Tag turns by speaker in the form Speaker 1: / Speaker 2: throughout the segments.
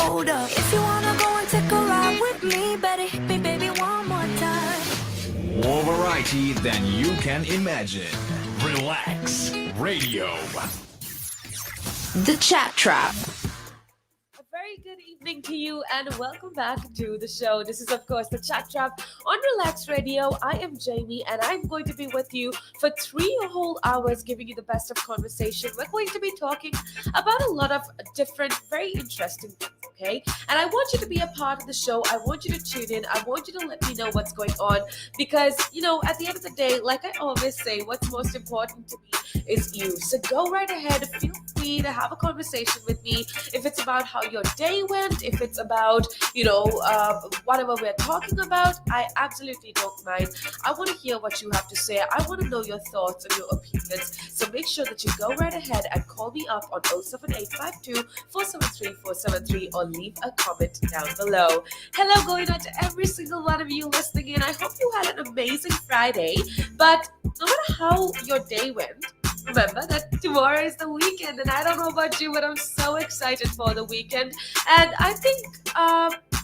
Speaker 1: Hold up. If you wanna go and take a ride with me, better hit me, baby, one more time.
Speaker 2: More variety than you can imagine. Relax Radio.
Speaker 3: The Chat Trap.
Speaker 4: A very good evening to you and welcome back to the show. This is, of course, the Chat Trap on Relax Radio. I am Jaimmy and I'm going to be with you for 3 whole hours, giving you the best of conversation. We're going to be talking about a lot of different, very interesting things, okay? And I want you to be a part of the show. I want you to tune in. I want you to let me know what's going on because, at the end of the day, like I always say, what's most important to me is you. So go right ahead. Feel free to have a conversation with me. If it's about how your day went, if it's about, whatever we're talking about, I absolutely don't mind. I want to hear what you have to say. I want to know your thoughts and your opinions. So make sure that you go right ahead and call me up on 07852 473 473 or leave a comment down below. Hello going out to every single one of you listening in. I hope you had an amazing Friday. But no matter how your day went, remember that tomorrow is the weekend, and I don't know about you, but I'm so excited for the weekend. And I think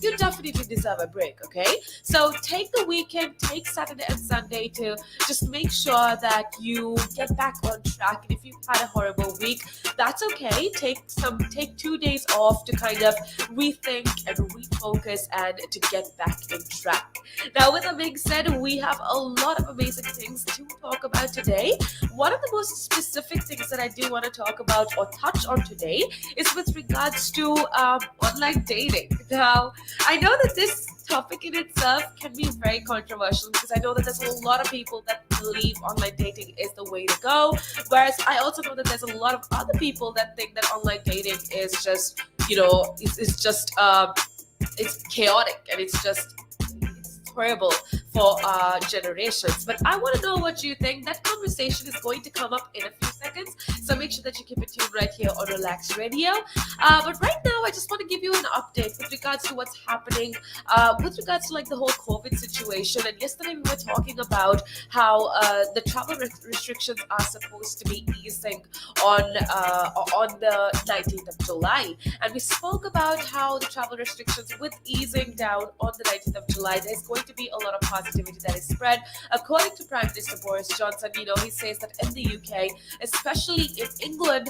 Speaker 4: you definitely deserve a break, okay? So take the weekend, take Saturday and Sunday to just make sure that you get back on track. And if you've had a horrible week, that's okay. Take 2 days off to kind of rethink and refocus and to get back in track. Now, with that being said, we have a lot of amazing things to talk about today. One of the most specific things that I do want to talk about or touch on today is with regards to online dating. Now, I know that this topic in itself can be very controversial because I know that there's a lot of people that believe online dating is the way to go, whereas I also know that there's a lot of other people that think that online dating is just, it's chaotic and it's horrible for generations. But I want to know what you think. That conversation is going to come up in a few seconds, so make sure that you keep it tuned right here on Relax Radio. But right now, I just want to give you an update with regards to what's happening with regards to the whole COVID situation. And yesterday we were talking about how the travel restrictions are supposed to be easing on the 19th of July, and we spoke about how the travel restrictions with easing down on the 19th of July, there's going to be a lot of positivity that is spread. According to Prime Minister Boris Johnson, he says that in the UK, especially in England,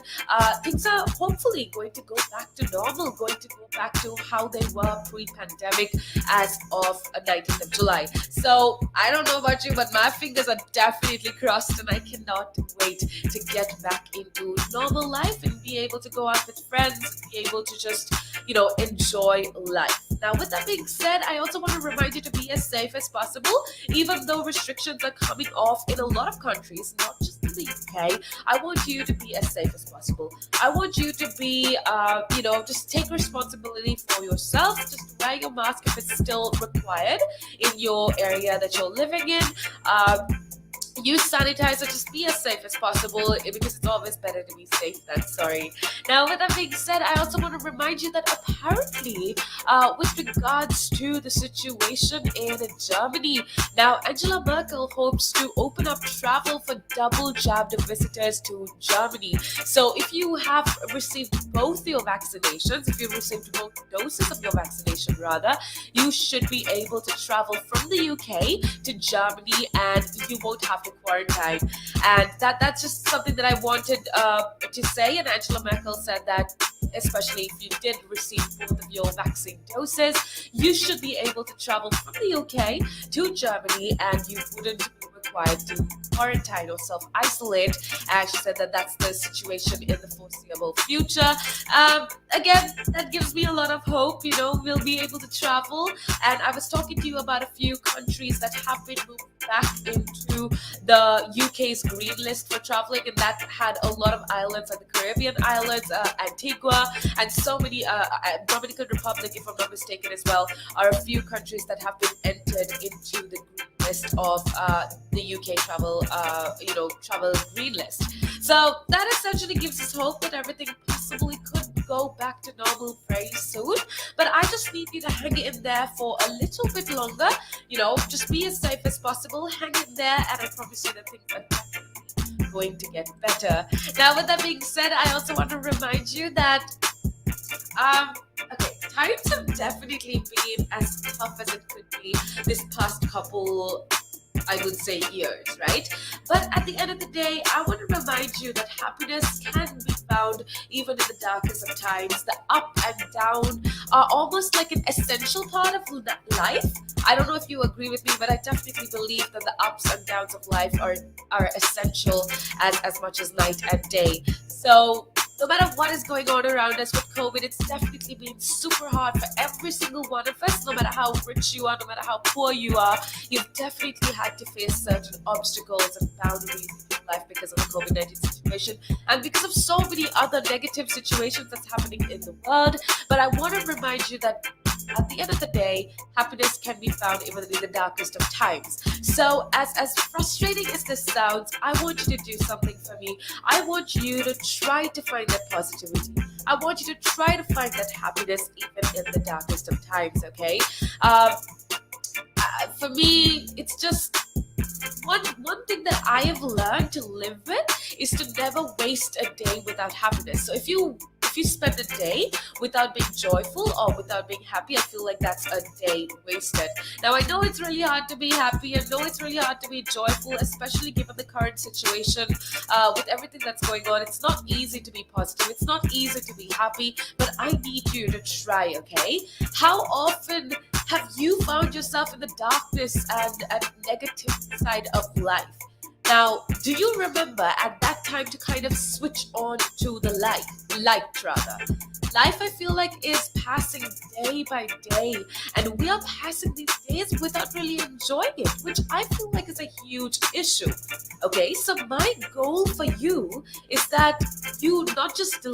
Speaker 4: things are hopefully going to go back to normal, going to go back to how they were pre-pandemic as of 19th of July. So I don't know about you, but my fingers are definitely crossed and I cannot wait to get back into normal life and be able to go out with friends, be able to just, enjoy life. Now, with that being said, I also want to remind you to be as safe as possible, even though restrictions are coming off in a lot of countries, not just in the UK. I want you to be as safe as possible. I want you to be, just take responsibility for yourself. Just wear your mask if it's still required in your area that you're living in. Use sanitizer, just be as safe as possible because it's always better to be safe than sorry. Now, with that being said, I also want to remind you that apparently, with regards to the situation in Germany, now Angela Merkel hopes to open up travel for double-jabbed visitors to Germany. So if you have received both your vaccinations, if you've received both doses of your vaccination rather, you should be able to travel from the UK to Germany and you won't have to quarantine. And that's just something that I wanted to say. And Angela Merkel said that especially if you did receive both of your vaccine doses, you should be able to travel from the UK to Germany and you wouldn't be required to quarantine or self-isolate. And she said that that's the situation in the foreseeable future. Again, that gives me a lot of hope. We'll be able to travel. And I was talking to you about a few countries that have been moved back into the UK's green list for traveling, and that had a lot of islands, like the Caribbean islands, Antigua, and so many, Dominican Republic, if I'm not mistaken as well, are a few countries that have been entered into the green list of the UK travel green list. So that essentially gives us hope that everything possibly could go back to normal very soon. But I just need you to hang in there for a little bit longer. Just be as safe as possible. Hang in there, and I promise you that things are definitely going to get better. Now, with that being said, I also want to remind you that times have definitely been as tough as it could be this past couple, I would say, years, right? But at the end of the day, I want to remind you that happiness can be found even in the darkest of times. The up and down are almost like an essential part of life. I don't know if you agree with me, but I definitely believe that the ups and downs of life are essential as much as night and day. So no matter what is going on around us with COVID, it's definitely been super hard for every single one of us. No matter how rich you are, no matter how poor you are, you've definitely had to face certain obstacles and boundaries in your life because of the COVID-19 situation and because of so many other negative situations that's happening in the world. But I want to remind you that at the end of the day, happiness can be found even in the darkest of times. So as frustrating as this sounds, I want you to do something for me. I want you to try to find that positivity. I want you to try to find that happiness even in the darkest of times, okay? For me, it's just one thing that I have learned to live with is to never waste a day without happiness. So if you spend a day without being joyful or without being happy, I feel like that's a day wasted. Now I know it's really hard to be happy. I know it's really hard to be joyful, especially given the current situation with everything that's going on. It's not easy to be positive. It's not easy to be happy, but I need you to try, okay? How often have you found yourself in the darkness and negative side of life? Now, do you remember at that time to kind of switch on to the light rather? Life, I feel like, is passing day by day, and we are passing these days without really enjoying it, which I feel like is a huge issue. Okay, so my goal for you is that you not just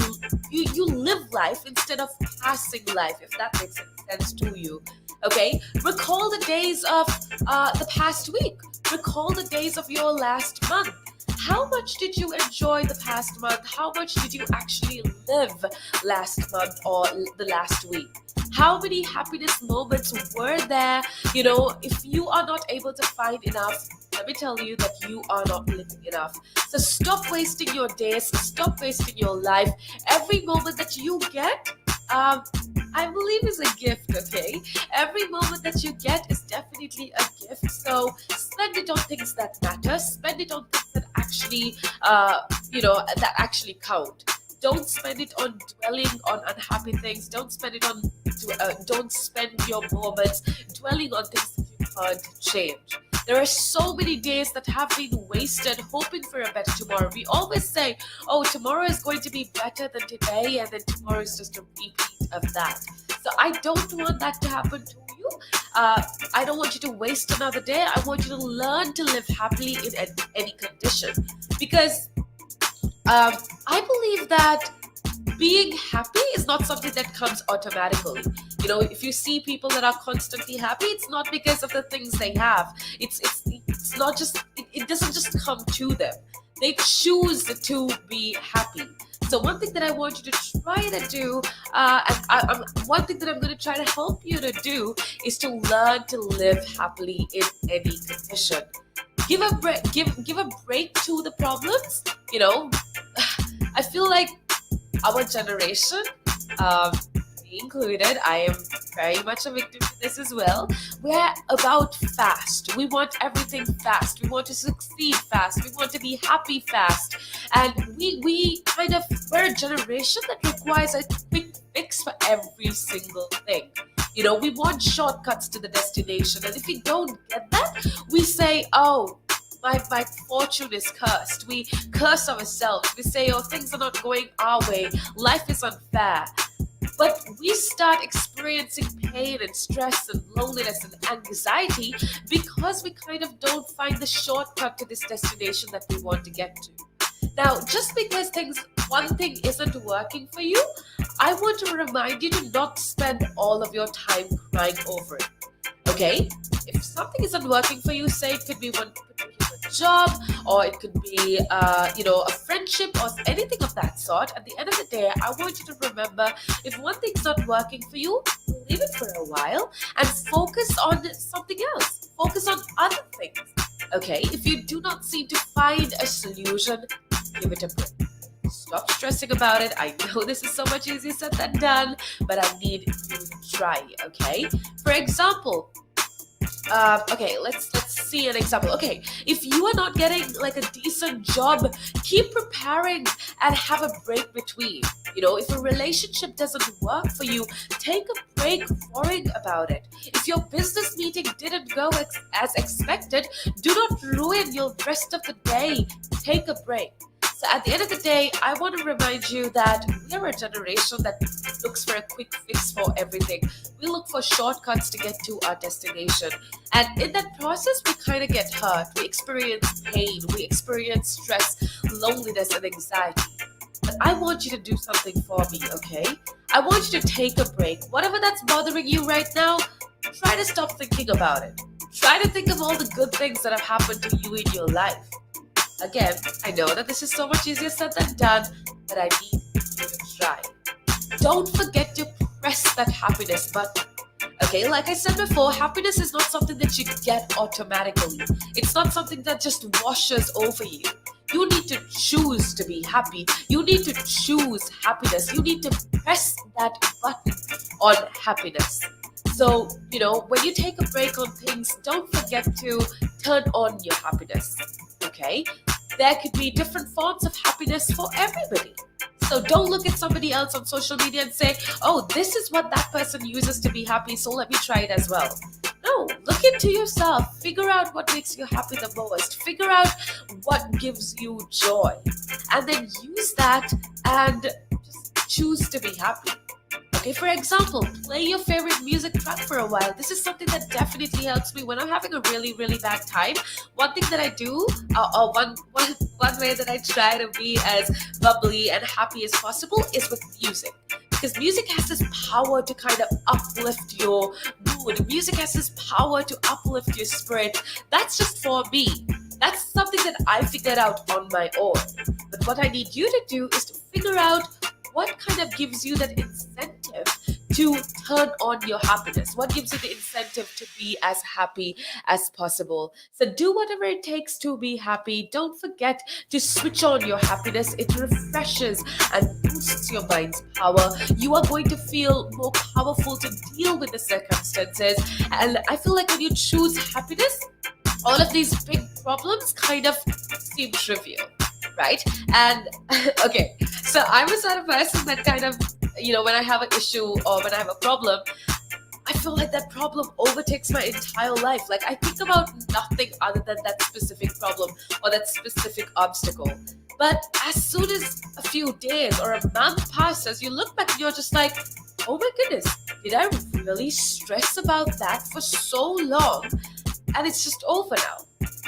Speaker 4: you live life instead of passing life, if that makes sense to you. Okay, recall the days of the past week. Recall the days of your last month. How much did you enjoy the past month? How much did you actually live last month or the last week? How many happiness moments were there? You know, if you are not able to find enough, let me tell you that you are not living enough. So stop wasting your days, stop wasting your life. Every moment that you get, I believe is a gift, okay? Every moment that you get is definitely a gift. So spend it on things that matter. Spend it on things that actually, that actually count. Don't spend it on dwelling on unhappy things. Don't spend it on. Don't spend your moments dwelling on things that you can't change. There are so many days that have been wasted hoping for a better tomorrow. We always say, oh, tomorrow is going to be better than today, and then tomorrow is just a repeat of that. So I don't want that to happen to you. I don't want you to waste another day. I want you to learn to live happily in any condition. Because I believe that being happy is not something that comes automatically. You know, if you see people that are constantly happy, it's not because of the things they have. It's not just, it doesn't just come to them. They choose to be happy. So one thing that I want you to try to do, one thing that I'm going to try to help you to do is to learn to live happily in any condition. Give a break to the problems. You know, I feel like our generation, me included, I am very much a victim to this as well. We're about fast. We want everything fast. We want to succeed fast. We want to be happy fast. And we're a generation that requires a quick fix for every single thing. You know, we want shortcuts to the destination. And if we don't get that, we say, oh, my fortune is cursed. We curse ourselves. We say, oh, things are not going our way. Life is unfair. But we start experiencing pain and stress and loneliness and anxiety because we kind of don't find the shortcut to this destination that we want to get to. Now, just because one thing isn't working for you, I want to remind you to not spend all of your time crying over it. Okay? If something isn't working for you, say it could be one particular job, or it could be a friendship or anything of that sort. At the end of the day, I want you to remember, if one thing's not working for you, leave it for a while and focus on something else. Focus on other things. Okay? If you do not seem to find a solution, give it a break. Stop stressing about it. I know this is so much easier said than done, but I need you to try, okay? For example, okay, let's see an example. Okay, if you are not getting like a decent job, keep preparing and have a break between. If a relationship doesn't work for you, take a break worrying about it. If your business meeting didn't go as expected, do not ruin your rest of the day. Take a break. So at the end of the day, I want to remind you that we are a generation that looks for a quick fix for everything. We look for shortcuts to get to our destination. And in that process, we kind of get hurt. We experience pain. We experience stress, loneliness, and anxiety. But I want you to do something for me, okay? I want you to take a break. Whatever that's bothering you right now, try to stop thinking about it. Try to think of all the good things that have happened to you in your life. Again, I know that this is so much easier said than done, but I need you to try. Don't forget to press that happiness button. Okay, like I said before, happiness is not something that you get automatically. It's not something that just washes over you. You need to choose to be happy. You need to choose happiness. You need to press that button on happiness. So, when you take a break on things, don't forget to turn on your happiness. Okay? There could be different forms of happiness for everybody. So don't look at somebody else on social media and say, oh, this is what that person uses to be happy, so let me try it as well. No, look into yourself. Figure out what makes you happy the most. Figure out what gives you joy. And then use that and just choose to be happy. Okay, for example, play your favorite music track for a while. This is something that definitely helps me when I'm having a really, really bad time. One thing that I do, or one way that I try to be as bubbly and happy as possible is with music. Because music has this power to kind of uplift your mood. Music has this power to uplift your spirit. That's just for me. That's something that I figured out on my own. But what I need you to do is to figure out what kind of gives you that incentive to turn on your happiness? What gives you the incentive to be as happy as possible? So do whatever it takes to be happy. Don't forget to switch on your happiness. It refreshes and boosts your mind's power. You are going to feel more powerful to deal with the circumstances. And I feel like when you choose happiness, all of these big problems kind of seem trivial. Right? And okay, so I'm a sort of person that kind of, when I have an issue or when I have a problem, I feel like that problem overtakes my entire life. Like I think about nothing other than that specific problem or that specific obstacle. But as soon as a few days or a month passes, you look back and you're just like, oh my goodness, did I really stress about that for so long? And it's just over now.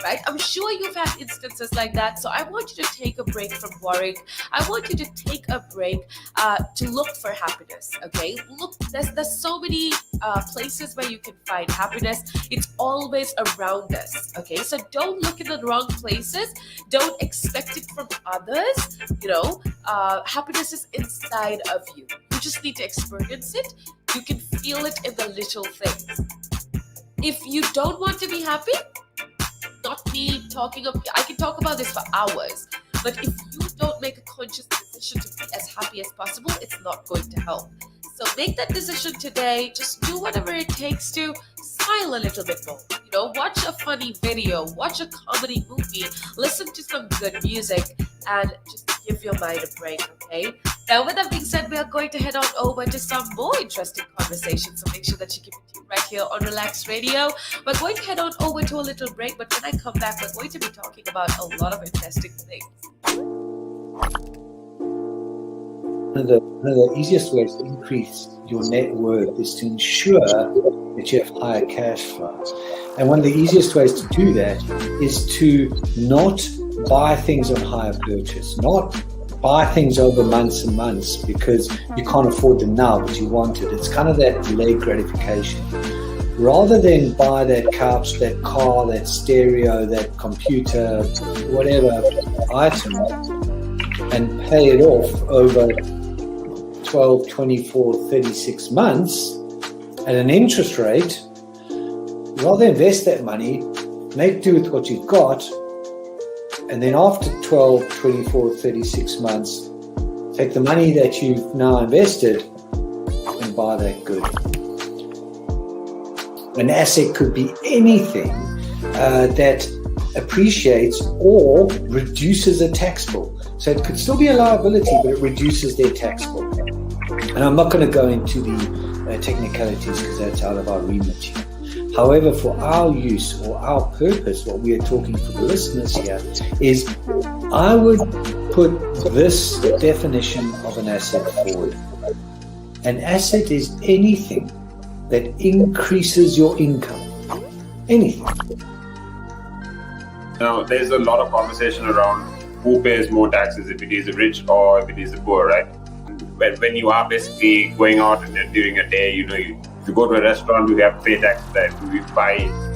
Speaker 4: Right? I'm sure you've had instances like that. So I want you to take a break from worrying. I want you to take a break to look for happiness. Okay? Look, there's so many places where you can find happiness. It's always around us. Okay? So don't look in the wrong places. Don't expect it from others. Happiness is inside of you. You just need to experience it. You can feel it in the little things. If you don't want to be happy, not me I can talk about this for hours, but if you don't make a conscious decision to be as happy as possible, it's not going to help. So make that decision today. Just do whatever it takes to smile a little bit more. Watch a funny video, watch a comedy movie, listen to some good music, and just give your mind a break, okay? Now, with that being said, we are going to head on over to some more interesting conversations, so make sure that you keep it tuned right here on Relaks Radio. We're going to head on over to a little break, but when I come back, we're going to be talking about a lot of interesting things.
Speaker 3: One of the easiest ways to increase your net worth is to ensure that you have higher cash flows. And one of the easiest ways to do that is to not buy things on hire purchase, not buy things over months and months because you can't afford them now, but you want it. It's kind of that delayed gratification. Rather than buy that couch, that car, that stereo, that computer, whatever item, and pay it off over 12, 24, 36 months at an interest rate, rather invest that money, make do with what you've got, And then after 12, 24, 36 months, take the money that you've now invested and buy that good. An asset could be anything that appreciates or reduces a tax bill. So it could still be a liability, but it reduces their tax bill. And I'm not going to go into the technicalities because that's out of our remit here. However, for our use or our purpose, what we are talking for the listeners here is I would put this definition of an asset forward. An asset is anything that increases your income. Anything.
Speaker 5: Now, there's a lot of conversation around who pays more taxes, if it is the rich or if it is the poor, right? When you are basically going out and during a day, if you go to a restaurant, you have to pay taxes there. If you buy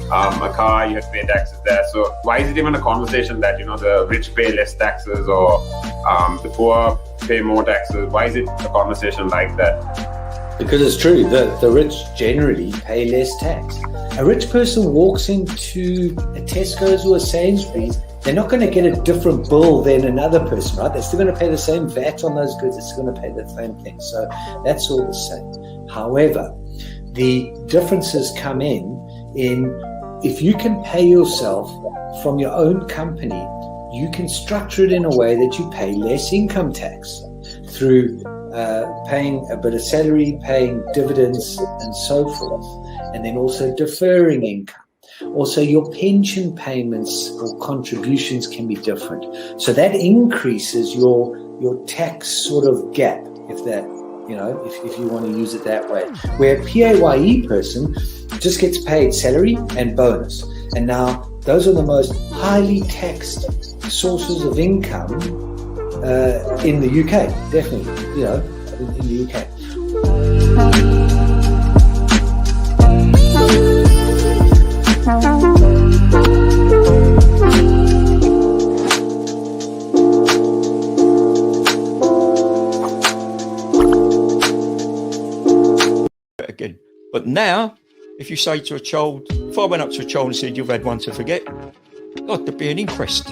Speaker 5: a car, you have to pay taxes there. So why is it even a conversation that, the rich pay less taxes or the poor pay more taxes? Why is it a conversation like that?
Speaker 3: Because it's true, the rich generally pay less tax. A rich person walks into a Tesco's or a Sainsbury's, they're not going to get a different bill than another person, right? They're still going to pay the same VAT on those goods. They're still going to pay the same thing. So that's all the same. However, the differences come in if you can pay yourself from your own company, you can structure it in a way that you pay less income tax through paying a bit of salary, paying dividends and so forth, and then also deferring income. Also, your pension payments or contributions can be different. So that increases your tax sort of gap, if that, if you want to use it that way. Where a PAYE person just gets paid salary and bonus. And now those are the most highly taxed sources of income in the UK, definitely, in the UK.
Speaker 6: Again. But now, if you say to a child, if I went up to a child and said, you've had one to forget, God, there'd be an inquest.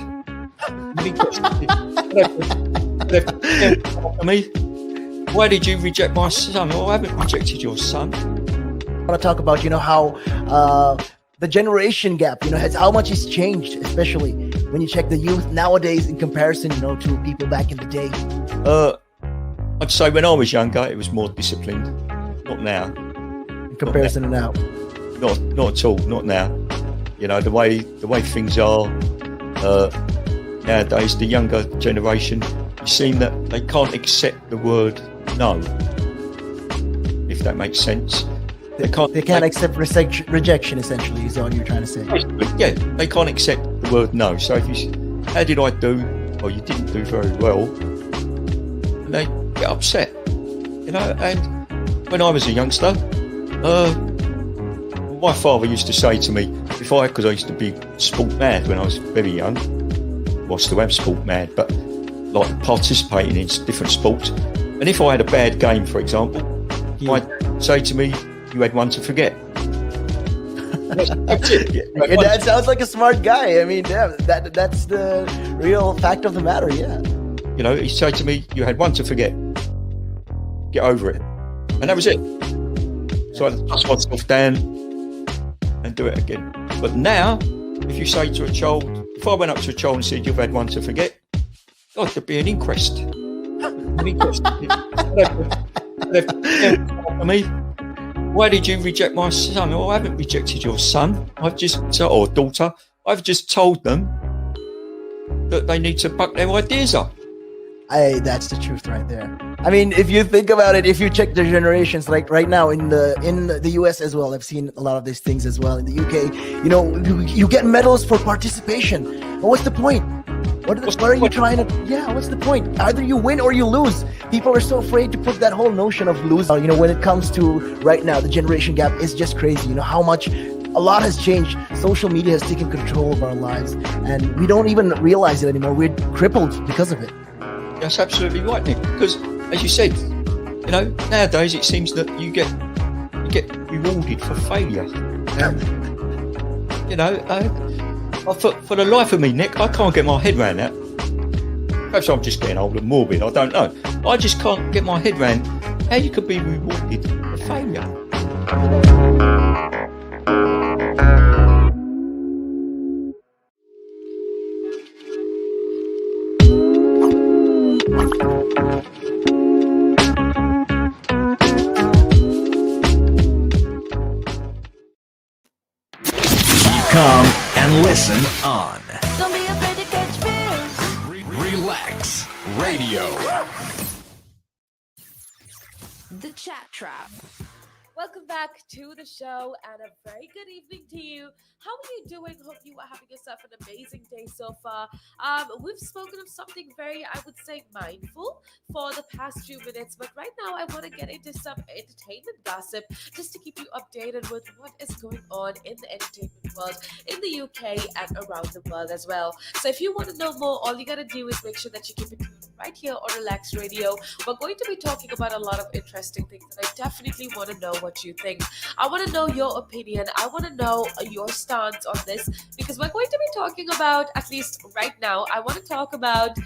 Speaker 6: Why did you reject my son? Well, I haven't rejected your son.
Speaker 7: I want to talk about, how the generation gap, how much has changed, especially when you check the youth nowadays in comparison, to people back in the day.
Speaker 6: I'd say when I was younger, it was more disciplined. Not now.
Speaker 7: In comparison to now.
Speaker 6: Not at all. Not now. The way things are nowadays, the younger generation, you seem that they can't accept the word no. If that makes sense. They can't
Speaker 7: accept rejection, essentially, is all you're trying to say.
Speaker 6: Yeah, they can't accept the word no. So if you how did I do? Or you didn't do very well, and they get upset. And when I was a youngster, my father used to say to me, because I used to be sport mad when I was very young, well, I still am sport mad, but like participating in different sports. And if I had a bad game, for example, he might say to me, you had one to forget. That's it.
Speaker 7: Your dad sounds like a smart guy. I mean, that's the real fact of the matter, yeah.
Speaker 6: He'd say to me, you had one to forget. Get over it. And that was it. So I dust myself down and do it again. But now, if you say to a child, if I went up to a child and said, you've had one to forget, God, there'd be an inquest. An inquest. Why did you reject my son? Oh, I haven't rejected your son. Or daughter. I've just told them that they need to buck their ideas up.
Speaker 7: That's the truth right there. I mean, if you think about it, if you check the generations, like right now in the US as well, I've seen a lot of these things as well. In the UK, you get medals for participation. But what's the point? What are you trying to? Yeah, what's the point? Either you win or you lose. People are so afraid to put that whole notion of losing. When it comes to right now, the generation gap is just crazy. How much a lot has changed. Social media has taken control of our lives, and we don't even realize it anymore. We're crippled because of it.
Speaker 6: That's absolutely right, Nick. Because, as you said, nowadays it seems that you get rewarded for failure. For the life of me, Nick, I can't get my head around that. Perhaps I'm just getting old and morbid, I don't know. I just can't get my head around how you could be rewarded for failure.
Speaker 2: Come and listen on
Speaker 1: Don't be afraid to catch fish.
Speaker 2: Relax Radio.
Speaker 1: The Chat Trap.
Speaker 4: Welcome back to the show and a very good evening to you. How are you doing? Hope you are having yourself an amazing day so far. We've spoken of something very, I would say, mindful for the past few minutes, but right now I want to get into some entertainment gossip just to keep you updated with what is going on in the entertainment world in the UK and around the world as well. So if you want to know more, all you got to do is make sure that you keep it tuned right here on Relax Radio. We're going to be talking about a lot of interesting things, and I definitely want to know what you think. I want to know your opinion. I want to know your stance on this, because we're going to be talking about, at least right now, I want to talk about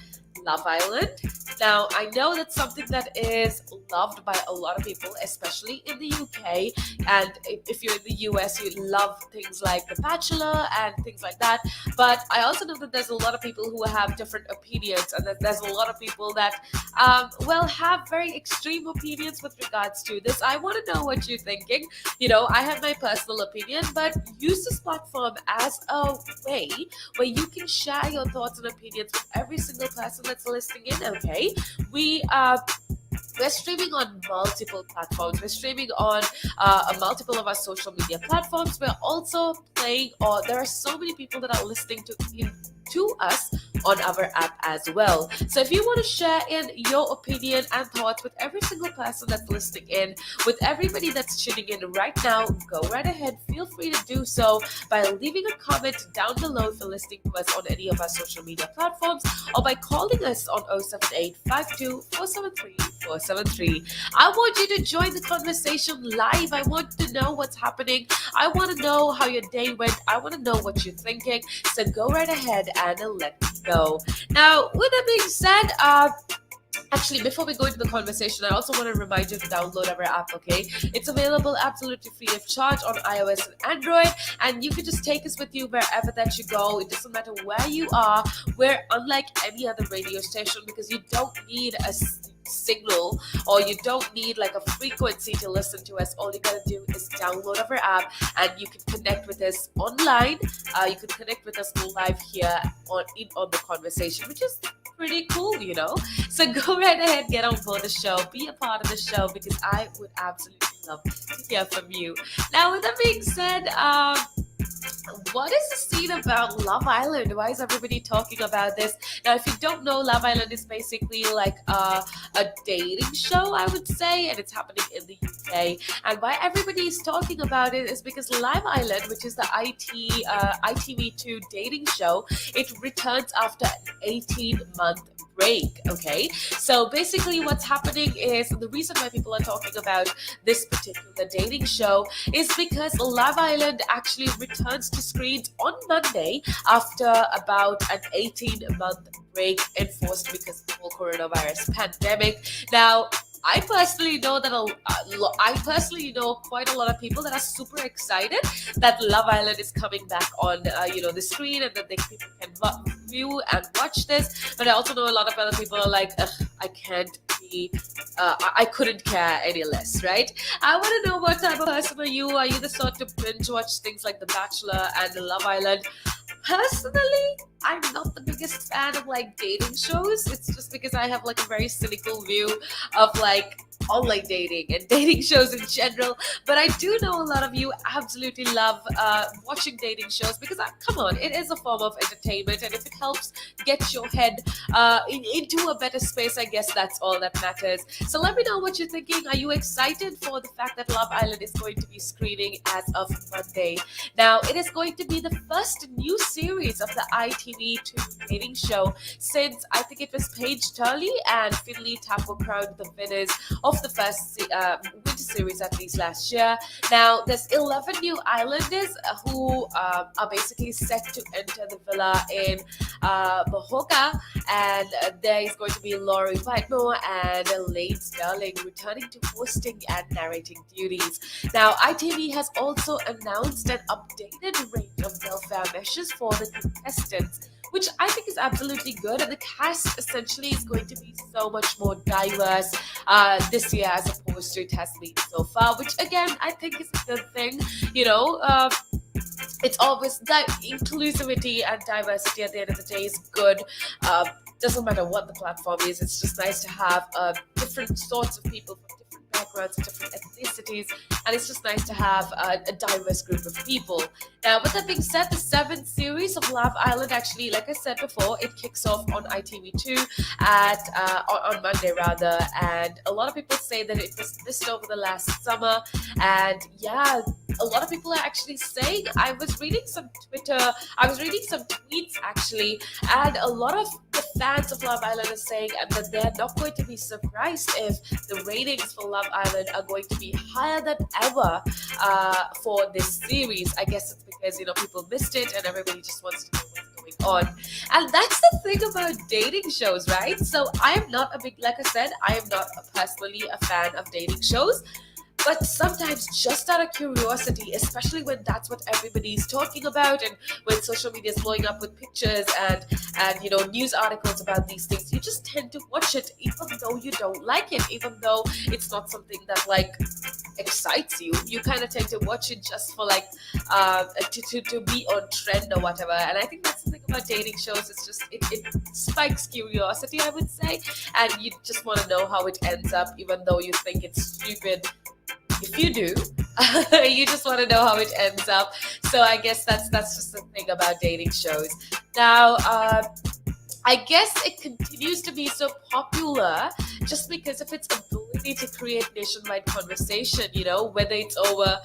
Speaker 4: Love Island. Now, I know that's something that is loved by a lot of people, especially in the UK. And if you're in the US, you love things like The Bachelor and things like that. But I also know that there's a lot of people who have different opinions, and that there's a lot of people that, have very extreme opinions with regards to this. I want to know what you're thinking. You know, I have my personal opinion, but use this platform as a way where you can share your thoughts and opinions with every single person that's listening in. Okay, we're streaming on multiple platforms. We're streaming on multiple of our social media platforms. We're also playing, or there are so many people that are listening to us on our app as well. So if you want to share in your opinion and thoughts with every single person that's listening in, with everybody that's tuning in right now, go right ahead. Feel free to do so by leaving a comment down below if you're listening to us on any of our social media platforms, or by calling us on 078 52 473 473. I want you to join the conversation live. I want to know what's happening. I want to know how your day went. I want to know what you're thinking. So go right ahead and let me know. Now, with that being said, actually, before we go into the conversation, I also want to remind you to download our app, okay? It's available absolutely free of charge on iOS and Android, and you can just take us with you wherever that you go. It doesn't matter where you are. We're unlike any other radio station because you don't need a signal, or you don't need like a frequency to listen to us. All you gotta do is download our app, and you can connect with us online. You can connect with us live here on the conversation, which is pretty cool, you know. So go right ahead, get on board the show, be a part of the show, because I would absolutely love to hear from you. Now, with that being said, what is the scene about Love Island? Why is everybody talking about this? Now, if you don't know, Love Island is basically like a dating show, I would say, and it's happening in the UK. And why everybody is talking about it is because Love Island, which is the ITV2 dating show, it returns after an 18-month break. Okay, so basically what's happening is, the reason why people are talking about this particular dating show is because Love Island actually returns to screens on Monday after about an 18-month break enforced because of the whole coronavirus pandemic. Now, I personally know quite a lot of people that are super excited that Love Island is coming back on, the screen, and that people can view and watch this. But I also know a lot of other people are like, I can't be, I couldn't care any less, right? I want to know what type of person are you? Are you the sort to binge watch things like The Bachelor and Love Island? Personally, I'm not the biggest fan of like dating shows. It's just because I have like a very cynical view of like online dating and dating shows in general. But I do know a lot of you absolutely love watching dating shows because, come on, it is a form of entertainment, and if it helps get your head into a better space, I guess that's all that matters. So let me know what you're thinking. Are you excited for the fact that Love Island is going to be screening as of Monday? Now, it is going to be the first new series of the ITV2 dating show since, I think it was Paige Turley and Finley Tapo crowned the winners of the first winter series, at least last year. Now, there's 11 new islanders who are basically set to enter the villa in Bohoga, and there is going to be Laurie Whitemore and Lane Sterling returning to hosting and narrating duties. Now, ITV has also announced an updated range of welfare measures for the contestants, which I think is absolutely good. And the cast essentially is going to be so much more diverse this year as opposed to it has been so far, which again, I think is a good thing. It's always inclusivity and diversity at the end of the day is good. Doesn't matter what the platform is, it's just nice to have different sorts of people from different backgrounds, different ethnicities, and it's just nice to have a diverse group of people. Now, with that being said, the 7th series of Love Island, actually, like I said before, it kicks off on ITV2 on Monday rather, and a lot of people say that it was missed over the last summer, and yeah, a lot of people are actually saying, I was reading some tweets actually, and a lot of the fans of Love Island are saying that they're not going to be surprised if the ratings for Love Island are going to be higher than ever for this series. I guess it's because people missed it and everybody just wants to know what's going on. And that's the thing about dating shows, right? So I am not personally a fan of dating shows. But sometimes, just out of curiosity, especially when that's what everybody's talking about, and when social media is blowing up with pictures and news articles about these things, you just tend to watch it, even though you don't like it, even though it's not something that excites you. You kind of tend to watch it just for to be on trend or whatever. And I think that's the thing about dating shows. It's just it spikes curiosity, I would say, and you just want to know how it ends up, even though you think it's stupid. If you do, you just want to know how it ends up. So I guess that's just the thing about dating shows. Now, I guess it continues to be so popular just because of its ability to create nationwide conversation, whether it's over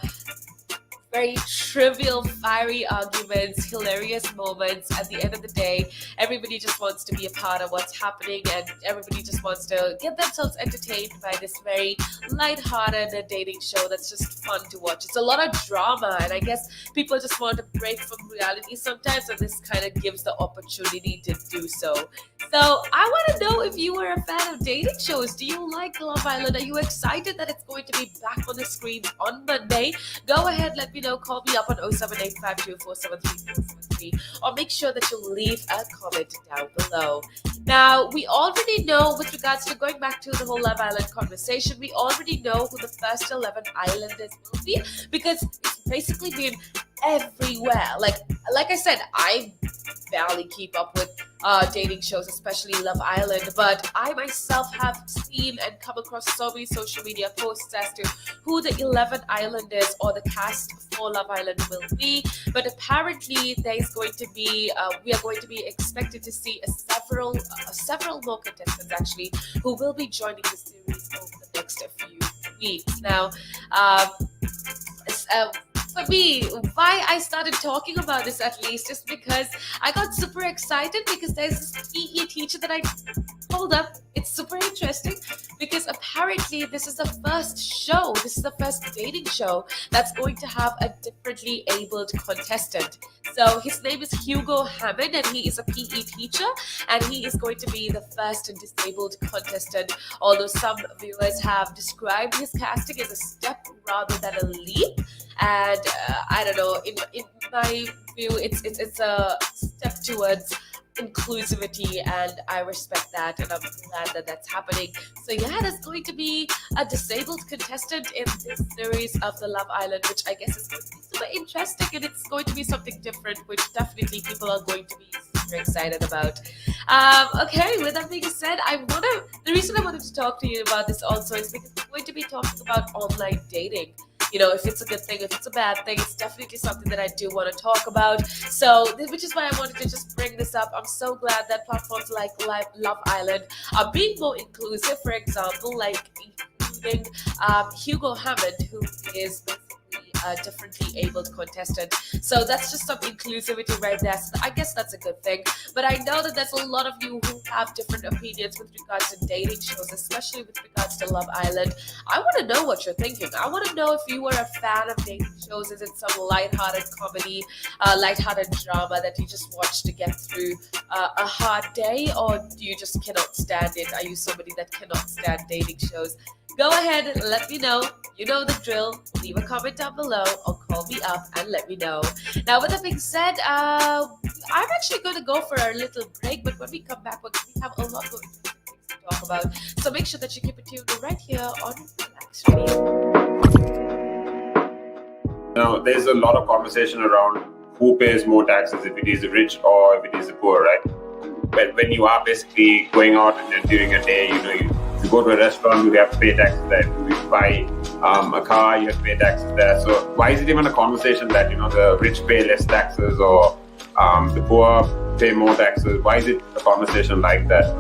Speaker 4: very trivial, fiery arguments, hilarious moments. At the end of the day, everybody just wants to be a part of what's happening, and everybody just wants to get themselves entertained by this very light-hearted dating show that's just fun to watch. It's a lot of drama, and I guess people just want to break from reality sometimes, and this kind of gives the opportunity to do so. So I want to know if you were a fan of dating shows. Do you like Love Island? Are you excited that it's going to be back on the screen on Monday? Go ahead, let me know. Call me up on 07852473473, or make sure that you leave a comment down below. Now, we already know, with regards to going back to the whole Love Island conversation, we already know who the first 11 islanders will be, because it's basically been everywhere. Like I said, I barely keep up with dating shows, especially Love Island, but I myself have seen and come across so many social media posts as to who the 11 islanders or the cast for Love Island will be. But apparently there's going to be we are going to be expected to see several more contestants actually who will be joining the series over the next few weeks. Now, for me, why I started talking about this at least is because I got super excited because there's this PE teacher that hold up, it's super interesting because apparently this is the first dating show that's going to have a differently abled contestant. So his name is Hugo Hammond, and he is a PE teacher, and he is going to be the first disabled contestant, although some viewers have described his casting as a step rather than a leap. And I don't know, in my view, it's a step towards inclusivity, and I respect that, and I'm glad that that's happening. So yeah, there's going to be a disabled contestant in this series of the Love Island, which I guess is going to be super interesting, and it's going to be something different, which definitely people are going to be super excited about. Okay, with that being said, the reason I wanted to talk to you about this also is because we're going to be talking about online dating. If it's a good thing, if it's a bad thing, it's definitely something that I do want to talk about. So, which is why I wanted to just bring this up. I'm so glad that platforms like Love Island are being more inclusive. For example, like including Hugo Hammond, who is basically differently abled contestant. So that's just some inclusivity right there. So I guess that's a good thing. But I know that there's a lot of you who have different opinions with regards to dating shows, especially with regards to Love Island. I want to know what you're thinking. I want to know if you were a fan of dating shows. Is it some lighthearted comedy, lighthearted drama that you just watch to get through a hard day, or do you just cannot stand it? Are you somebody that cannot stand dating shows? Go ahead and let me know. You know the drill. Leave a comment down below or call me up and let me know. Now, with that being said, I'm actually going to go for a little break, but when we come back, we have a lot of things to talk about. So make sure that you keep it tuned right here on Relaks Radio.
Speaker 5: Now, there's a lot of conversation around who pays more taxes, if it is the rich or if it is the poor, right? When you are basically going out and during a day, you go to a restaurant, you have to pay taxes there. If you buy a car, you have to pay taxes there. So why is it even a conversation that, the rich pay less taxes or the poor pay more taxes? Why is it a conversation like that?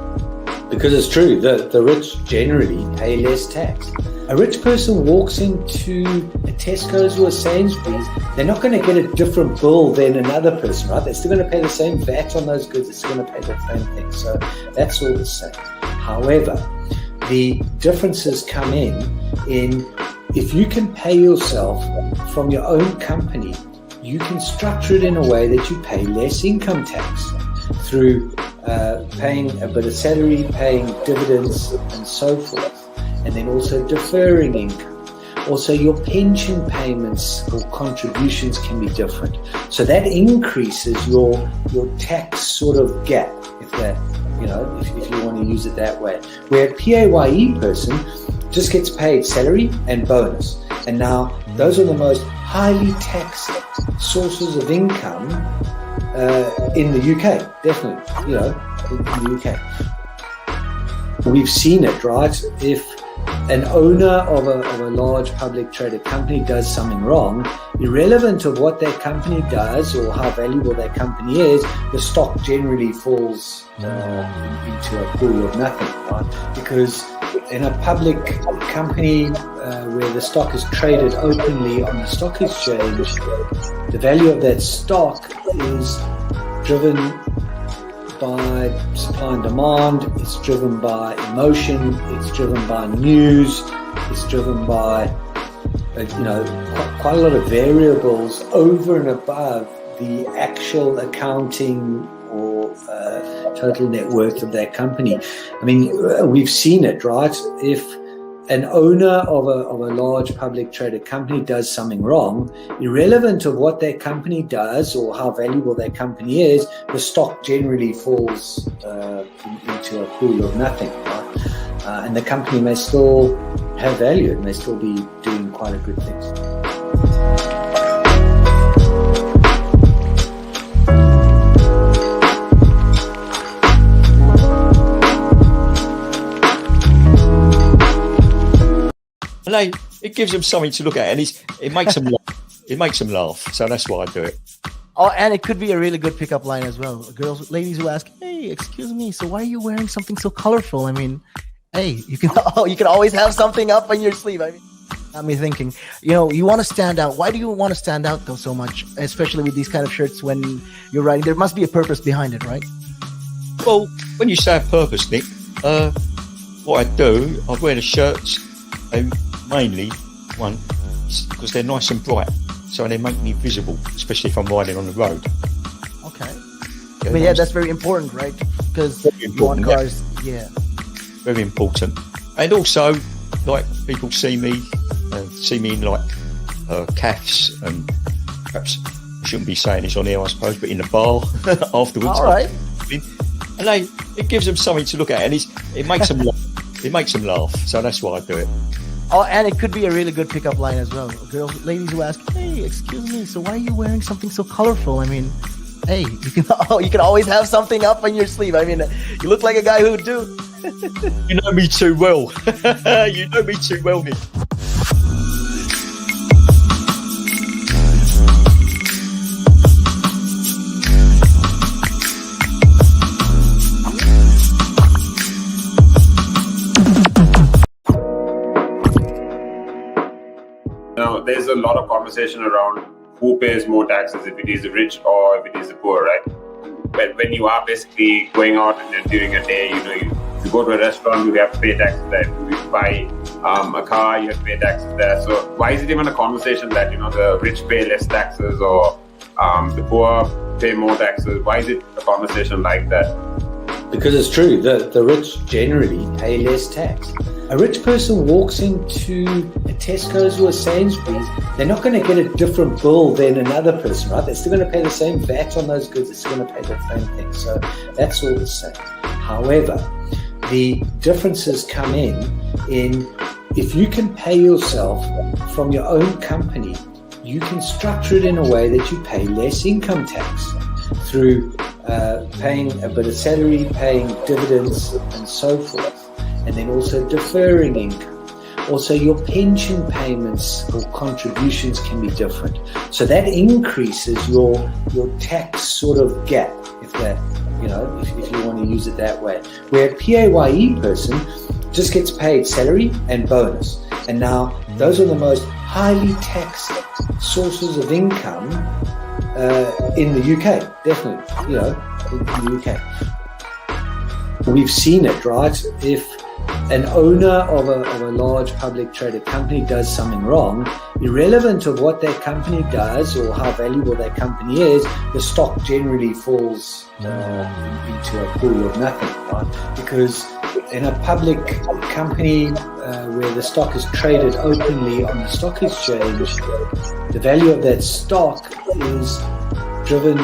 Speaker 3: Because it's true, the rich generally pay less tax. A rich person walks into a Tesco's or a Sainsbury's, they're not going to get a different bill than another person, right? They're still going to pay the same VAT on those goods, they're still going to pay the same thing. So that's all the same. However, the differences come in if you can pay yourself from your own company, you can structure it in a way that you pay less income tax through paying a bit of salary, paying dividends and so forth, and then also deferring income. Also, your pension payments or contributions can be different. So that increases your tax sort of gap, if you want to use it that way. Where a PAYE person just gets paid salary and bonus. And now those are the most highly taxed sources of income in the UK, definitely, in the UK. We've seen it, right? If an owner of a large public traded company does something wrong, irrelevant of what that company does or how valuable that company is, the stock generally falls into a pool of nothing, right? Because in a public company where the stock is traded openly on the stock exchange, the value of that stock is driven by supply and demand, it's driven by emotion, it's driven by news, it's driven by quite a lot of variables over and above the actual accounting or total net worth of that company. I mean, we've seen it, right? If an owner of a large public traded company does something wrong, irrelevant of what that company does or how valuable that company is, the stock generally falls into a pool of nothing, right? And the company may still have value, it may still be doing quite a good thing.
Speaker 6: And it gives them something to look at, and it makes them laugh. It makes them laugh, so that's why I do it.
Speaker 7: Oh, and it could be a really good pickup line as well. Ladies who ask, "Hey, excuse me, so why are you wearing something so colorful?" I mean, hey, you can always have something up on your sleeve. I mean, got me thinking. You want to stand out. Why do you want to stand out though so much, especially with these kind of shirts when you're riding? There must be a purpose behind it, right?
Speaker 6: Well, when you say a purpose, Nick, what I do, I wear the shirts. Mainly, one, because they're nice and bright, so they make me visible, especially if I'm riding on the road.
Speaker 7: Okay. Yeah, that's very important, right? Because you want cars, yeah.
Speaker 6: Very important. And also, like, people see me in, like, calves, and perhaps I shouldn't be saying this on air, I suppose, but in the bar afterwards.
Speaker 7: All right.
Speaker 6: And it gives them something to look at, and it makes them laugh. It makes them laugh, so that's why I do it.
Speaker 7: Oh, and it could be a really good pickup line as well. Ladies who ask, "Hey, excuse me, so why are you wearing something so colorful?" I mean, hey, you can always have something up on your sleeve. I mean, you look like a guy who would do.
Speaker 6: You know me too well. You know me too well, Nick.
Speaker 5: Now, there's a lot of conversation around who pays more taxes, if it is the rich or if it is the poor, right? When you are basically going out and during a day, if you go to a restaurant, you have to pay taxes there. If you buy a car, you have to pay taxes there. So why is it even a conversation that, the rich pay less taxes or the poor pay more taxes? Why is it a conversation like that?
Speaker 3: Because it's true, the rich generally pay less tax. A rich person walks into a Tesco's or a Sainsbury's, they're not going to get a different bill than another person, right? They're still going to pay the same VAT on those goods, they're still going to pay the same thing. So that's all the same. However, the differences come in if you can pay yourself from your own company, you can structure it in a way that you pay less income tax through paying a bit of salary, paying dividends and so forth, and then also deferring income. Also, your pension payments or contributions can be different. So that increases your tax sort of gap, if you want to use it that way. Where a PAYE person just gets paid salary and bonus. And now those are the most highly taxed sources of income in the UK, definitely, in the UK. We've seen it, right? If an owner of a large public traded company does something wrong, irrelevant of what that company does or how valuable that company is, the stock generally falls into a pool of nothing, right? Because in a public company where the stock is traded openly on the stock exchange, the value of that stock is driven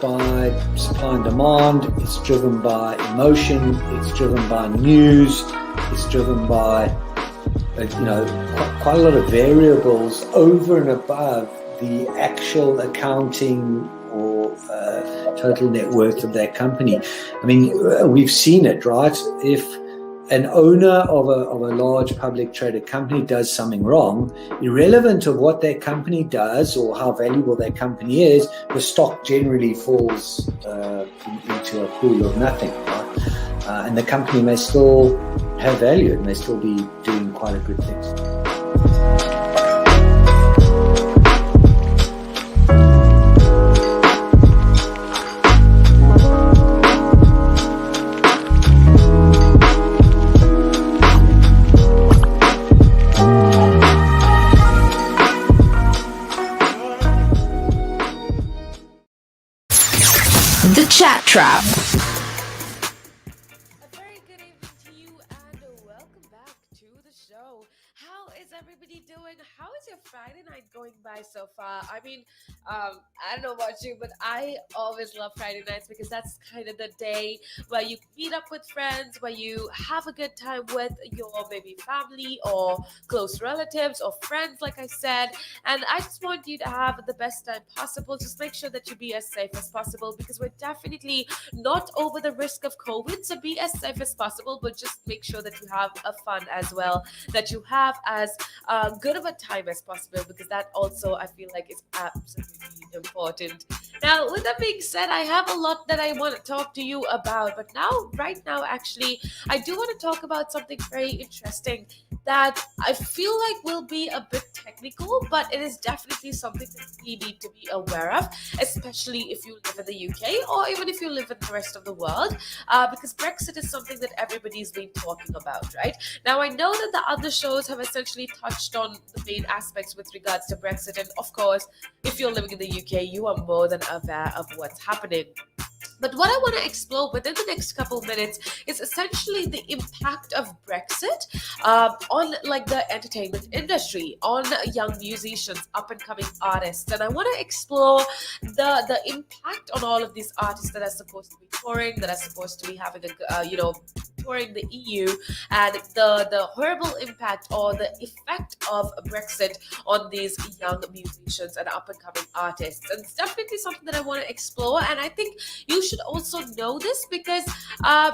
Speaker 3: by supply and demand, it's driven by emotion, it's driven by news, it's driven by quite a lot of variables over and above the actual accounting or total net worth of that company. I mean, we've seen it, right? If an owner of a large public traded company does something wrong, irrelevant of what that company does or how valuable that company is, the stock generally falls into a pool of nothing, right? And the company may still have value and may still be doing quite a good things.
Speaker 1: Chat Trap.
Speaker 4: A very good evening to you and welcome back to the show. How is everybody doing? How is your Friday night going by so far? I mean, I don't know about you, but I always love Friday nights because that's kind of the day where you meet up with friends, where you have a good time with your maybe family or close relatives or friends, like I said. And I just want you to have the best time possible. Just make sure that you be as safe as possible because we're definitely not over the risk of COVID. So be as safe as possible, but just make sure that you have a fun as well, that you have as good of a time as possible, because that also I feel like is absolutely important. Now, with that being said, I have a lot that I want to talk to you about, but right now, actually, I do want to talk about something very interesting that I feel like will be a bit technical, but it is definitely something that we need to be aware of, especially if you live in the UK or even if you live in the rest of the world, because Brexit is something that everybody's been talking about, right? Now, I know that the other shows have essentially touched on the main aspects with regards to Brexit, and of course, if you're living in the UK, you are more than aware of what's happening. But what I want to explore within the next couple minutes is essentially the impact of Brexit on like the entertainment industry, on young musicians, up and coming artists. And I want to explore the impact on all of these artists that are supposed to be touring, that are supposed to be having touring the EU, and the horrible impact or the effect of Brexit on these young musicians and up and coming artists. And it's definitely something that I want to explore, and I think you should also know this because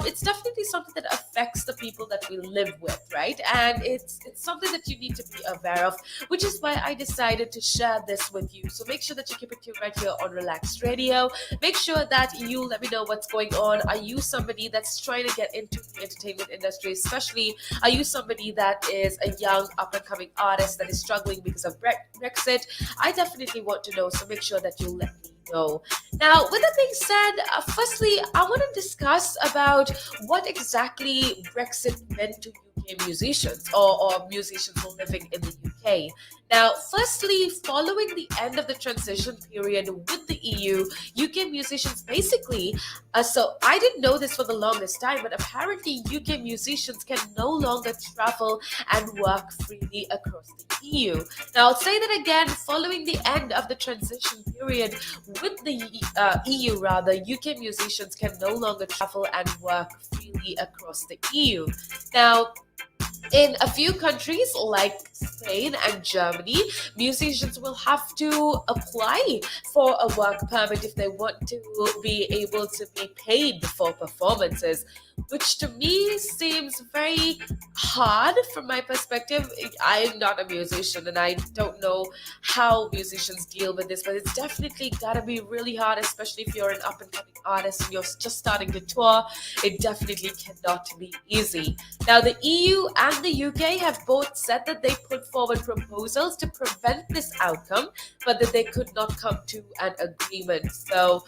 Speaker 4: it's definitely something that affects the people that we live with, right? And it's something that you need to be aware of, which is why I decided to share this with you. So make sure that you keep it tuned right here on Relaks Radio. Make sure that you let me know what's going on. Are you somebody that's trying to get into the entertainment industry, especially are you somebody that is a young up and coming artist that is struggling because of Brexit? I definitely want to know, so make sure that you let me know. Now, with that being said, firstly, I want to discuss about what exactly Brexit meant to UK musicians or musicians who are living in the UK. Now, firstly, following the end of the transition period with the EU, UK musicians basically, so I didn't know this for the longest time, but apparently UK musicians can no longer travel and work freely across the EU. Now, I'll say that again, following the end of the transition period with the EU, rather, UK musicians can no longer travel and work freely across the EU. Now, in a few countries like Spain and Germany, musicians will have to apply for a work permit if they want to be able to be paid for performances, which to me seems very hard from my perspective. I'm not a musician and I don't know how musicians deal with this, but it's definitely gotta be really hard, especially if you're an up and coming artist and you're just starting to tour. It definitely cannot be easy. Now, the EU and the UK have both said that they put forward proposals to prevent this outcome, but that they could not come to an agreement. So,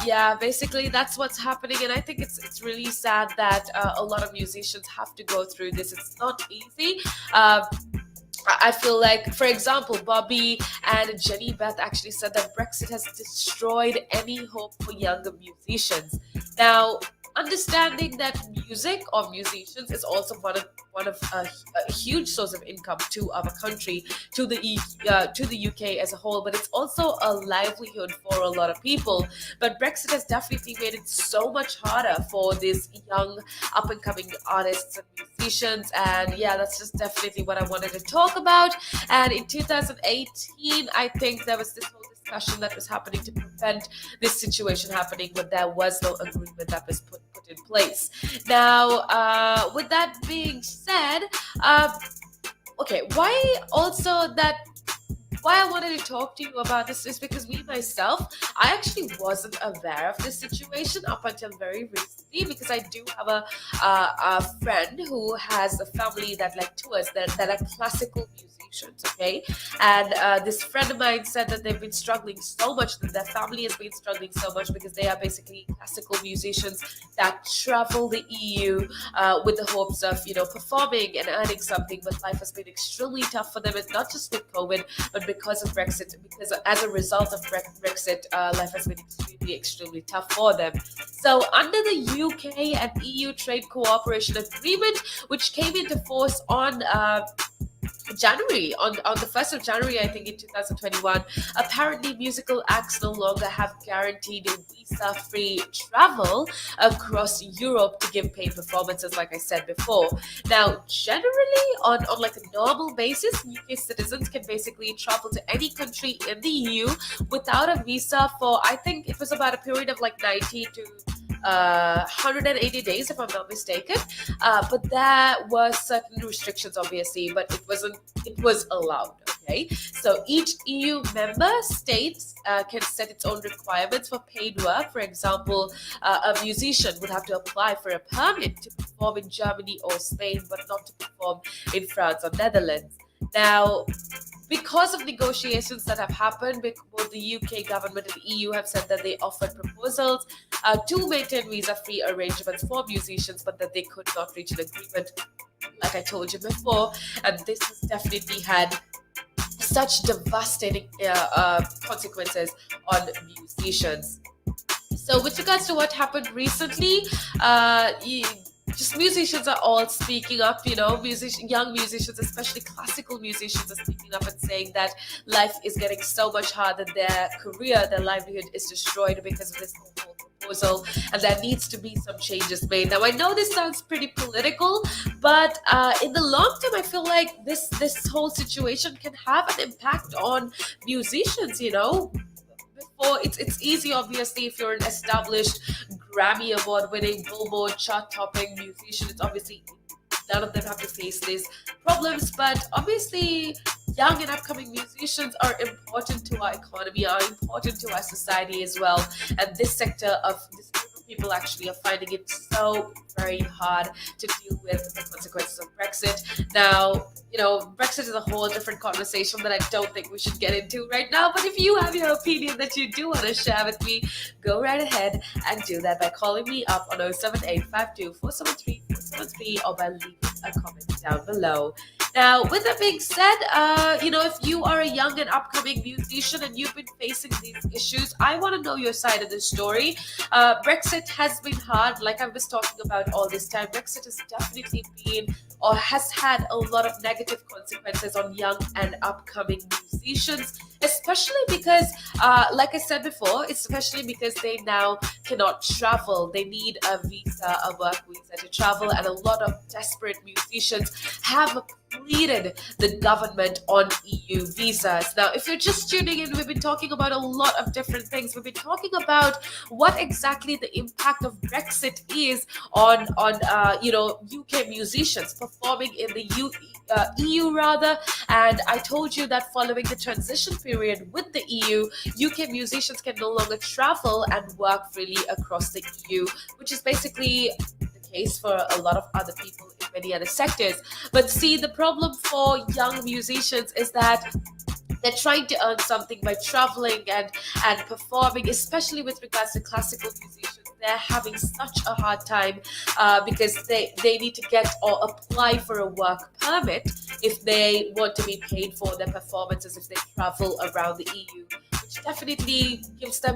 Speaker 4: yeah, basically that's what's happening, and I think it's really sad that a lot of musicians have to go through this. It's not easy. I feel like, for example, Bobby and Jenny Beth actually said that Brexit has destroyed any hope for younger musicians. Now, understanding that music or musicians is also one of a huge source of income to our country, to the UK as a whole, but it's also a livelihood for a lot of people. But Brexit has definitely made it so much harder for these young up and coming artists and musicians, and yeah, that's just definitely what I wanted to talk about. And in 2018, I think there was this whole discussion that was happening to prevent this situation happening, but there was no agreement that was put in place. Now, with that being said, okay, why I wanted to talk to you about this is because me myself, I actually wasn't aware of this situation up until very recently, because I do have a friend who has a family that like tours that are classical musicians, okay? And this friend of mine said that they've been struggling so much, that their family has been struggling so much because they are basically classical musicians that travel the EU with the hopes of, performing and earning something, but life has been extremely tough for them, and not just with COVID, but because of Brexit, because as a result of Brexit, life has been extremely tough for them. So under the UK and EU trade cooperation agreement, which came into force on January, on the 1st of January, I think in 2021, apparently musical acts no longer have guaranteed visa-free travel across Europe to give paid performances, like I said before. Now, generally, on like a normal basis, UK citizens can basically travel to any country in the EU without a visa for, I think it was about a period of like 90 to 180 days, if I'm not mistaken, but there were certain restrictions, obviously, but it was allowed. Okay, so each EU member state can set its own requirements for paid work. For example, a musician would have to apply for a permit to perform in Germany or Spain, but not to perform in France or Netherlands. Now, because of negotiations that have happened, both the UK government and the EU have said that they offered proposals to maintain visa-free arrangements for musicians, but that they could not reach an agreement, like I told you before. And this has definitely had such devastating consequences on musicians. So with regards to what happened recently, just musicians are all speaking up, young musicians, especially classical musicians, are speaking up and saying that life is getting so much harder, their career, their livelihood is destroyed because of this whole proposal, and there needs to be some changes made. Now, I know this sounds pretty political, but in the long term, I feel like this whole situation can have an impact on musicians, Before it's easy, obviously, if you're an established Grammy Award winning, Billboard chart topping musician. It's obviously none of them have to face these problems, but obviously young and upcoming musicians are important to our economy, are important to our society as well. And this sector of this people actually are finding it so very hard to deal with the consequences of Brexit. Now, Brexit is a whole different conversation that I don't think we should get into right now. But if you have your opinion that you do want to share with me, go right ahead and do that by calling me up on 07852-473-473 or by leaving a comment down below. Now, with that being said, if you are a young and upcoming musician and you've been facing these issues, I want to know your side of the story. Brexit has been hard, like I was talking about all this time. Brexit has definitely been or has had a lot of negative consequences on young and upcoming musicians, especially because, like I said before, especially because they now cannot travel. They need a visa, a work visa to travel, and a lot of desperate musicians have pleaded the government on EU visas. Now, if you're just tuning in, we've been talking about a lot of different things. We've been talking about what exactly the impact of Brexit is on UK musicians performing in the EU rather. And I told you that following the transition period with the EU, UK musicians can no longer travel and work freely across the EU, which is basically case for a lot of other people in many other sectors. But see, the problem for young musicians is that they're trying to earn something by traveling and performing, especially with regards to classical musicians. They're having such a hard time because they need to get or apply for a work permit if they want to be paid for their performances if they travel around the EU, which definitely gives them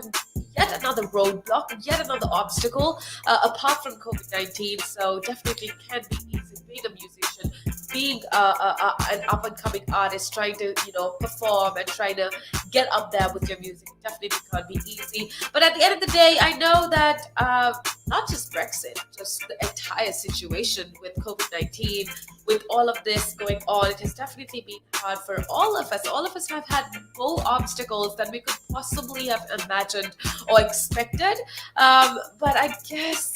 Speaker 4: yet another roadblock, yet another obstacle, apart from COVID-19. So definitely can be easy being a musician, being an up-and-coming artist, trying to perform and trying to get up there with your music. Definitely can't be easy. But at the end of the day, I know that not just Brexit, just the entire situation with COVID-19, with all of this going on, it has definitely been hard for all of us. All of us have had more obstacles than we could possibly have imagined or expected. But I guess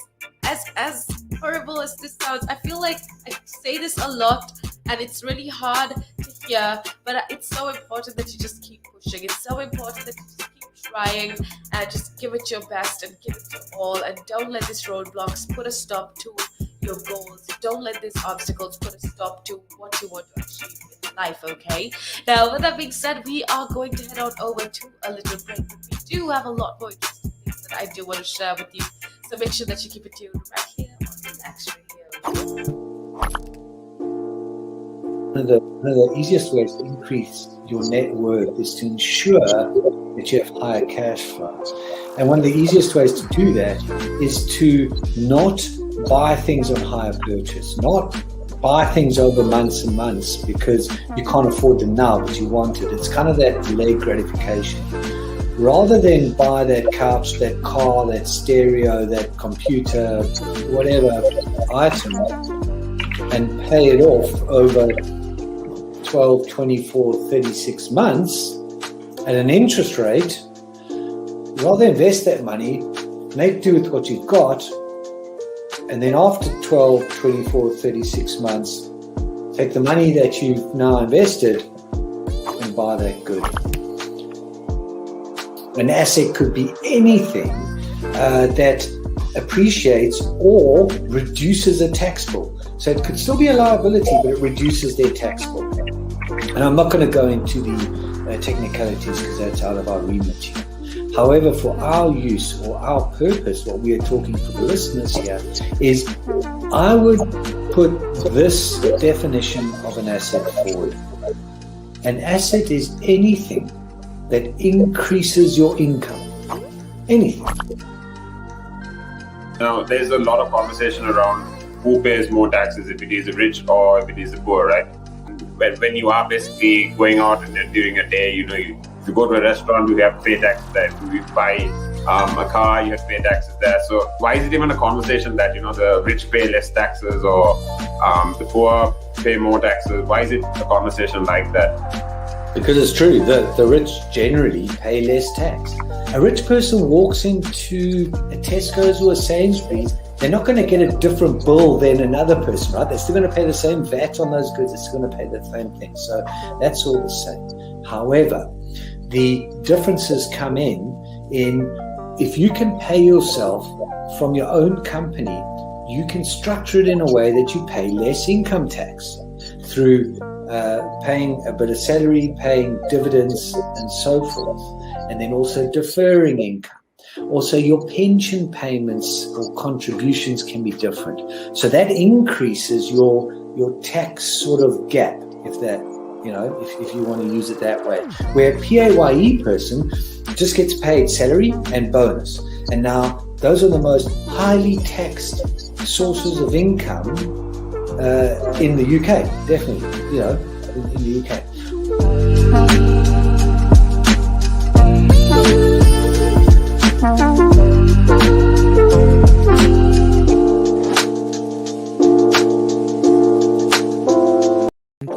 Speaker 4: as horrible as this sounds, I feel like I say this a lot and it's really hard to hear, but it's so important that you just keep pushing. It's so important that you just keep trying and just give it your best and give it your all, and don't let these roadblocks put a stop to your goals. Don't let these obstacles put a stop to what you want to achieve in life, okay? Now, with that being said, we are going to head on over to a little break. We do have a lot more interesting things that I do want to share with you, so make sure that you keep it tuned right here on Relaks Radio.
Speaker 3: One of the easiest ways to increase your net worth is to ensure that you have higher cash flows. And one of the easiest ways to do that is to not buy things on hire purchase, not buy things over months and months because you can't afford them now, but you want it. It's kind of that delayed gratification. Rather than buy that couch, that car, that stereo, that computer, whatever item, and pay it off over 12, 24, 36 months at an interest rate, rather invest that money, make do with what you've got, and then after 12, 24, 36 months, take the money that you've now invested and buy that good. An asset could be anything that appreciates or reduces a tax bill. So it could still be a liability, but it reduces their tax bill. And I'm not going to go into the technicalities because that's out of our remit here. However, for our use or our purpose, what we are talking for the listeners here is I would put this definition of an asset forward. An asset is anything that increases your income. Anything.
Speaker 5: Now, there's a lot of conversation around who pays more taxes, if it is the rich or if it is the poor, right? When you are basically going out and during a day, if you go to a restaurant, you have to pay taxes there. If you buy a car, you have to pay taxes there. So why is it even a conversation that, the rich pay less taxes or the poor pay more taxes? Why is it a conversation like that?
Speaker 3: Because it's true, the rich generally pay less tax. A rich person walks into a Tesco's or a Sainsbury's, they're not going to get a different bill than another person, right? They're still going to pay the same VAT on those goods. They're still going to pay the same thing. So that's all the same. However, the differences come in if you can pay yourself from your own company, you can structure it in a way that you pay less income tax through paying a bit of salary, paying dividends, and so forth, and then also deferring income. Also, your pension payments or contributions can be different. So that increases your tax sort of gap, if that, if you want to use it that way. Where a PAYE person just gets paid salary and bonus. And now those are the most highly taxed sources of income in the UK, definitely, in the UK.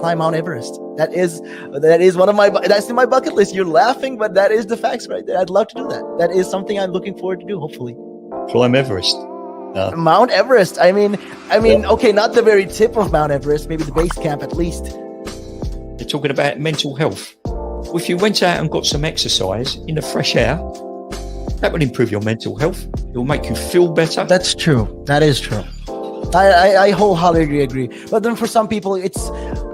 Speaker 7: Climb Mount Everest. That is one of that's in my bucket list. You're laughing, but that is the facts right there. I'd love to do that. That is something I'm looking forward to do, hopefully.
Speaker 6: Climb Everest.
Speaker 7: Mount Everest. I mean, okay, not the very tip of Mount Everest, maybe the base camp at least.
Speaker 6: They're talking about mental health. Well, if you went out and got some exercise in the fresh air, that would improve your mental health. It will make you feel better.
Speaker 7: That's true. That is true. I wholeheartedly agree. But then for some people, it's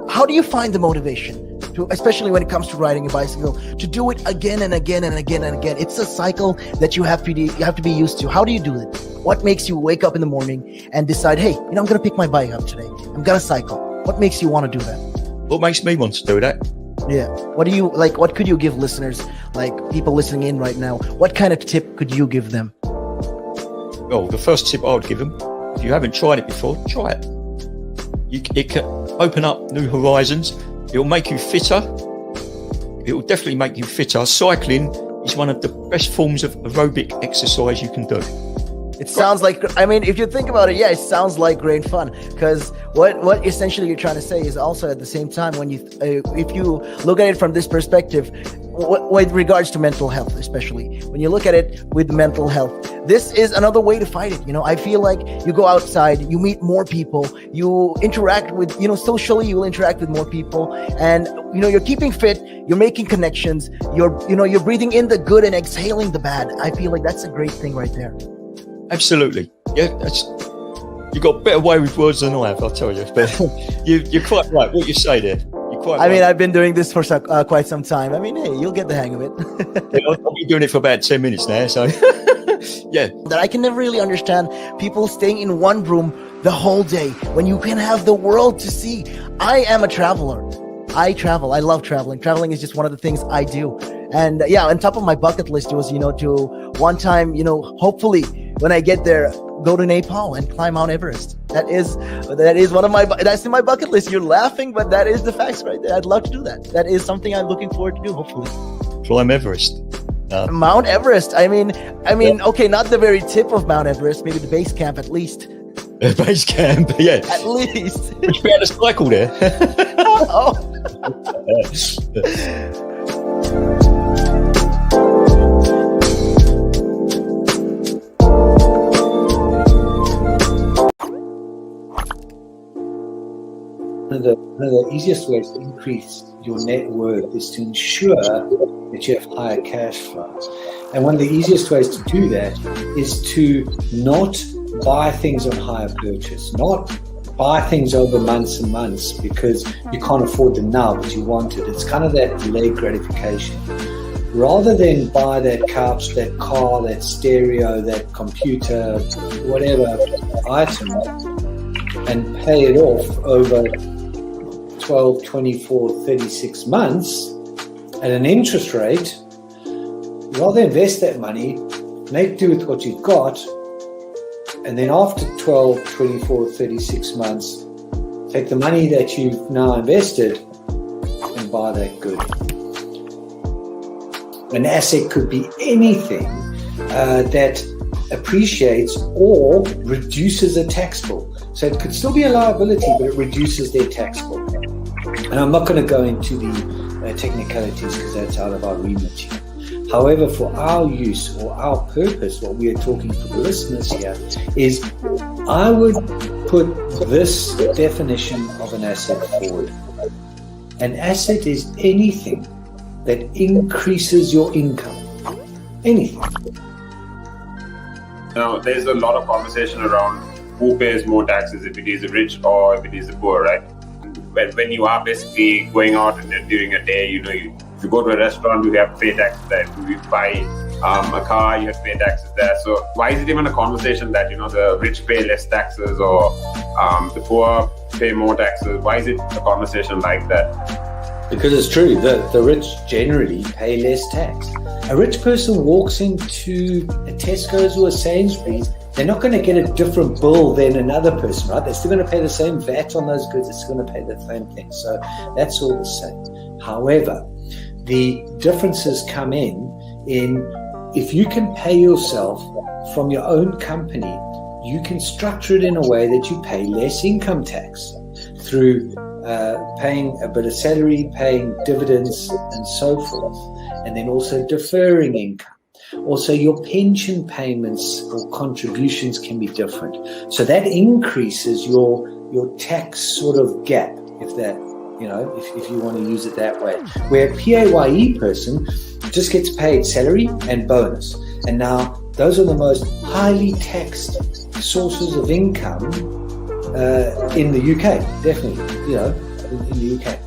Speaker 7: how do you find the motivation to, especially when it comes to riding a bicycle, to do it again and again and again and again? It's a cycle that you have to be used to. How do you do it? What makes you wake up in the morning and decide, hey, I'm going to pick my bike up today. I'm going to cycle. What makes you want to do that?
Speaker 6: What makes me want to do that?
Speaker 7: Yeah. What do you like? What could you give listeners, like people listening in right now? What kind of tip could you give them?
Speaker 6: Well, the first tip I would give them, if you haven't tried it before, try it. It can open up new horizons. It'll make you fitter. It will definitely make you fitter. Cycling is one of the best forms of aerobic exercise you can do.
Speaker 7: It sounds like, if you think about it, it sounds like great fun. Because what essentially you're trying to say is also at the same time, when if you look at it from this perspective, with regards to mental health, especially when you look at it with mental health, this is another way to fight it. I feel like you go outside, you meet more people, you interact with, socially, you will interact with more people, and you're keeping fit, you're making connections, you're breathing in the good and exhaling the bad. I feel like that's a great thing right there.
Speaker 6: Absolutely. Yeah, you got a better way with words than I have, I'll tell you. But you're quite right. What you say there. You're quite right.
Speaker 7: I've been doing this for quite some time. Hey, you'll get the hang of it.
Speaker 6: I've been doing it for about 10 minutes now, so yeah.
Speaker 7: That I can never really understand people staying in one room the whole day when you can have the world to see. I am a traveler. I travel. I love traveling. Traveling is just one of the things I do. And on top of my bucket list was, to one time, hopefully when I get there, go to Nepal and climb Mount Everest. That is one of that's in my bucket list. You're laughing, but that is the facts right there. I'd love to do that. That is something I'm looking forward to do, hopefully.
Speaker 6: Climb Everest.
Speaker 7: Mount Everest. Okay, not the very tip of Mount Everest, maybe the base camp at least.
Speaker 6: Base camp, yeah.
Speaker 7: At least.
Speaker 6: Would you be able to cycle there?
Speaker 7: Oh.
Speaker 3: One of the easiest ways to increase your net worth is to ensure that you have higher cash flows. And one of the easiest ways to do that is to not buy things on hire purchase, not buy things over months and months because you can't afford them now, but you want it. It's kind of that delayed gratification. Rather than buy that couch, that car, that stereo, that computer, whatever item, and pay it off over 12, 24, 36 months at an interest rate, rather invest that money, make do with what you've got, and then after 12, 24, 36 months, take the money that you've now invested and buy that good. An asset could be anything that appreciates or reduces a tax bill. So it could still be a liability, but it reduces their tax bill. And I'm not going to go into the technicalities because that's out of our remit here. However, for our use or our purpose, what we are talking to the listeners here is I would put this definition of an asset forward. An asset is anything that increases your income. Anything.
Speaker 5: Now, there's a lot of conversation around who pays more taxes, if it is the rich or if it is the poor, right? When you are basically going out and during a day, if you go to a restaurant, you have to pay taxes there. If you buy a car, you have to pay taxes there. So why is it even a conversation that, the rich pay less taxes or the poor pay more taxes? Why is it a conversation like that?
Speaker 3: Because it's true, the rich generally pay less tax. A rich person walks into a Tesco's or a Sainsbury's, they're not going to get a different bill than another person, right? They're still going to pay the same VAT on those goods. They're still going to pay the same thing. So that's all the same. However, the differences come in if you can pay yourself from your own company, you can structure it in a way that you pay less income tax through paying a bit of salary, paying dividends and so forth, and then also deferring income. Also, your pension payments or contributions can be different. So that increases your tax sort of gap, if that, if you want to use it that way. Where a PAYE person just gets paid salary and bonus. And now those are the most highly taxed sources of income in the UK, definitely, in the UK.